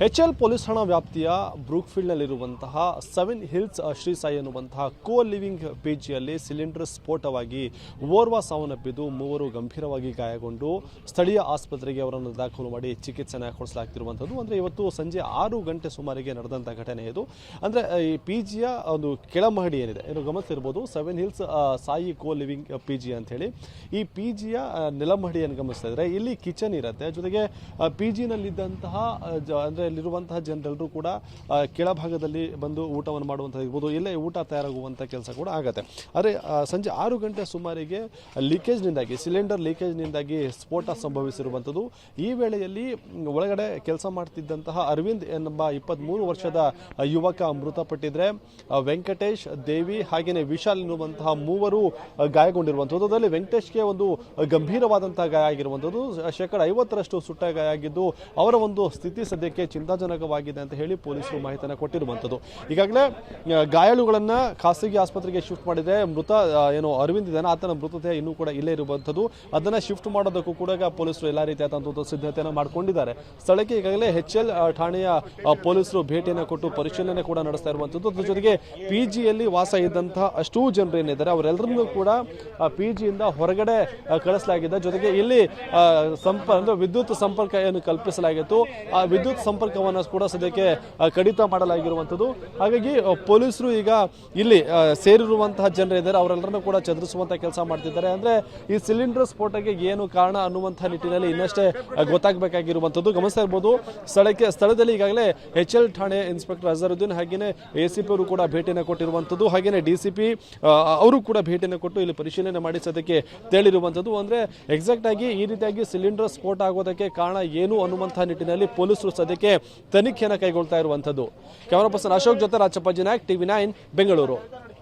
HL police ಠಾಣಾ ವ್ಯಾಪ್ತಿಯ ಬ್ರೂಕ್ಫೀಲ್ಡ್ನಲ್ಲಿರುವಂತಹ 7 hills Shri Sai ಎನ್ನುವಂತಹ ಕೋ ಲಿವಿಂಗ್ ಪಿಜಿಯಲ್ಲಿ ಸಿಲಿಂಡರ್ ಸ್ಫೋಟವಾಗಿ ಓರ್ವ ಸಾವನ್ನಪ್ಪಿದ್ದು ಮೂವರು ಗಂಭೀರವಾಗಿ ಗಾಯಗೊಂಡು ಸ್ಥಳೀಯ ಆಸ್ಪತ್ರೆಗೆ ಅವರನ್ನು ದಾಖಲು ಮಾಡಿ ಚಿಕಿತ್ಸೆಯನ್ನು ಕೊಡಿಸಲಾಗ್ತಿರುವಂಥದ್ದು. ಅಂದರೆ ಇವತ್ತು ಸಂಜೆ 6 ಗಂಟೆ ಸುಮಾರಿಗೆ ನಡೆದಂಥ ಘಟನೆ ಇದು. ಅಂದರೆ ಈ ಪಿಜಿಯ ಒಂದು ಕೆಳಮಹಡಿ ಏನಿದೆ ಏನು ಗಮನಿಸಿರ್ಬೋದು, 7 ಹಿಲ್ಸ್ ಸಾಯಿ ಕೋ ಲಿವಿಂಗ್ ಪಿಜಿ ಅಂತ ಹೇಳಿ. ಈ ಪಿಜಿಯ ನೆಲಮಹಡಿಯನ್ನು ಗಮನಿಸ್ತಾ ಇದ್ರೆ ಇಲ್ಲಿ ಕಿಚನ್ ಇರುತ್ತೆ, ಜೊತೆಗೆ ಪಿಜಿನಲ್ಲಿದ್ದಂತಹ ಅಂದರೆ ಇಲ್ಲಿರುವಂತಹ ಜನರೆಲ್ಲರೂ ಕೂಡ ಕೆಳಭಾಗದಲ್ಲಿ ಬಂದು ಊಟವನ್ನು ಮಾಡುವಂಥದ್ದು ಇರ್ಬೋದು, ಇಲ್ಲೇ ಊಟ ತಯಾರಾಗುವಂಥ ಕೆಲಸ ಕೂಡ ಆಗುತ್ತೆ. ಆದರೆ ಸಂಜೆ 6 ಗಂಟೆ ಸುಮಾರಿಗೆ ಲೀಕೇಜ್ನಿಂದಾಗಿ ಸಿಲಿಂಡರ್ ಲೀಕೇಜ್ನಿಂದಾಗಿ ಸ್ಫೋಟ ಸಂಭವಿಸಿರುವಂಥದ್ದು. ಈ ವೇಳೆಯಲ್ಲಿ ಒಳಗಡೆ ಕೆಲಸ ಮಾಡ್ತಿದ್ದಂತಹ ಅರವಿಂದ್ ಎಂಬ 23 ವರ್ಷದ ಯುವಕ ಮೃತಪಟ್ಟಿದ್ರೆ, ವೆಂಕಟೇಶ್, ದೇವಿ ಹಾಗೆಯೇ ವಿಶಾಲ್ ಎನ್ನುವಂತಹ ಮೂವರು ಗಾಯಗೊಂಡಿರುವಂಥದ್ದು. ಅದರಲ್ಲಿ ವೆಂಕಟೇಶ್ಗೆ ಒಂದು ಗಂಭೀರವಾದಂತಹ ಗಾಯ ಆಗಿರುವಂಥದ್ದು, 50% ಸುಟ್ಟ ಗಾಯ ಆಗಿದ್ದು ಅವರ ಒಂದು ಸ್ಥಿತಿ ಸದ್ಯಕ್ಕೆ ಚಿಂತಾಜನಕವಾಗಿದೆ ಅಂತ ಹೇಳಿ ಪೊಲೀಸರು ಮಾಹಿತಿಯನ್ನು ಕೊಟ್ಟಿರುವಂಥದ್ದು. ಈಗಾಗಲೇ ಗಾಯಾಳುಗಳನ್ನು ಖಾಸಗಿ ಆಸ್ಪತ್ರೆಗೆ ಶಿಫ್ಟ್ ಮಾಡಿದೆ. ಮೃತ ಏನು ಅರವಿಂದ್ ಇದ್ದಾನೆ ಆತನ ಮೃತದೇಹ ಇನ್ನೂ ಕೂಡ ಇಲ್ಲೇ ಇರುವಂಥದ್ದು. ಅದನ್ನು ಶಿಫ್ಟ್ ಮಾಡೋದಕ್ಕೂ ಕೂಡ ಪೊಲೀಸರು ಎಲ್ಲ ರೀತಿಯಾದಂಥ ಸಿದ್ಧತೆಯನ್ನು ಮಾಡಿಕೊಂಡಿದ್ದಾರೆ. ಸ್ಥಳಕ್ಕೆ ಈಗಾಗಲೇ ಎಚ್ಎಲ್ ಠಾಣೆಯ ಪೊಲೀಸರು ಭೇಟಿಯನ್ನು ಕೊಟ್ಟು ಪರಿಶೀಲನೆ ಕೂಡ ನಡೆಸ್ತಾ ಇರುವಂಥದ್ದು. ಅದ್ರ ಜೊತೆಗೆ ಪಿಜಿಯಲ್ಲಿ ವಾಸ ಇದ್ದಂತಹ ಅಷ್ಟೂ ಜನರು ಏನಿದ್ದಾರೆ ಅವರೆಲ್ಲರನ್ನೂ ಕೂಡ ಪಿಜಿಯಿಂದ ಹೊರಗಡೆ ಕಳಿಸಲಾಗಿದೆ. ಜೊತೆಗೆ ಇಲ್ಲಿ ವಿದ್ಯುತ್ ಸಂಪರ್ಕ ಏನು ಕಲ್ಪಿಸಲಾಗಿತ್ತು, ಆ ವಿದ್ಯುತ್ ಸಂಪರ್ಕವನ್ನು ಕೂಡ ಸದ್ಯಕ್ಕೆ ಕಡಿತ ಮಾಡಲಾಗಿರುವಂಥದ್ದು. ಹಾಗಾಗಿ ಪೊಲೀಸರು ಈಗ ಇಲ್ಲಿ ಸೇರಿರುವಂತಹ ಜನರಿದ್ದಾರೆ ಅವರೆಲ್ಲರನ್ನೂ ಕೂಡ ಚದುರಿಸುವಂತಹ ಕೆಲಸ ಮಾಡ್ತಿದ್ದಾರೆ. ಅಂದ್ರೆ ಈ ಸಿಲಿಂಡರ್ ಸ್ಫೋಟಕ್ಕೆ ಏನು ಕಾರಣ ಅನ್ನುವಂತಹ ನಿಟ್ಟಿನಲ್ಲಿ ಇನ್ನಷ್ಟೇ ಗೊತ್ತಾಗಬೇಕಾಗಿರುವಂಥದ್ದು. ಗಮನಿಸ್ತಾ ಇರ್ಬೋದು, ಸ್ಥಳದಲ್ಲಿ ಈಗಾಗಲೇ ಎಚ್ಎಲ್ ಠಾಣೆ ಇನ್ಸ್ಪೆಕ್ಟರ್ ಅಜರುದ್ದೀನ್ ಹಾಗೆಯೇ ಎಸಿಪಿ ಅವರು ಕೂಡ ಭೇಟಿಯನ್ನು ಕೊಟ್ಟಿರುವಂಥದ್ದು. ಹಾಗೆಯೇ ಡಿಸಿಪಿ ಅವರು ಕೂಡ ಭೇಟಿಯನ್ನು ಕೊಟ್ಟು ಇಲ್ಲಿ ಪರಿಶೀಲನೆ ಮಾಡಿ ಸದ್ಯಕ್ಕೆ ತೇಳಿರುವಂಥದ್ದು. ಅಂದ್ರೆ ಎಕ್ಸಾಕ್ಟ್ ಆಗಿ ಈ ರೀತಿಯಾಗಿ ಸಿಲಿಂಡರ್ ಸ್ಫೋಟ ಆಗೋದಕ್ಕೆ ಕಾರಣ ಏನು ಅನ್ನುವಂತಹ ನಿಟ್ಟಿನಲ್ಲಿ ಪೊಲೀಸರು ಸದ್ಯಕ್ಕೆ ತನಿಖೆಯನ್ನು ಕೈಗೊಳ್ತಾ ಇರುವಂಥದ್ದು. ಕ್ಯಾಮರಾ ಪರ್ಸನ್ ಅಶೋಕ್ ಜೊತೆ ರಾಚಪ್ಪ ಜಿನಾಯಕ್, TV9 ಬೆಂಗಳೂರು.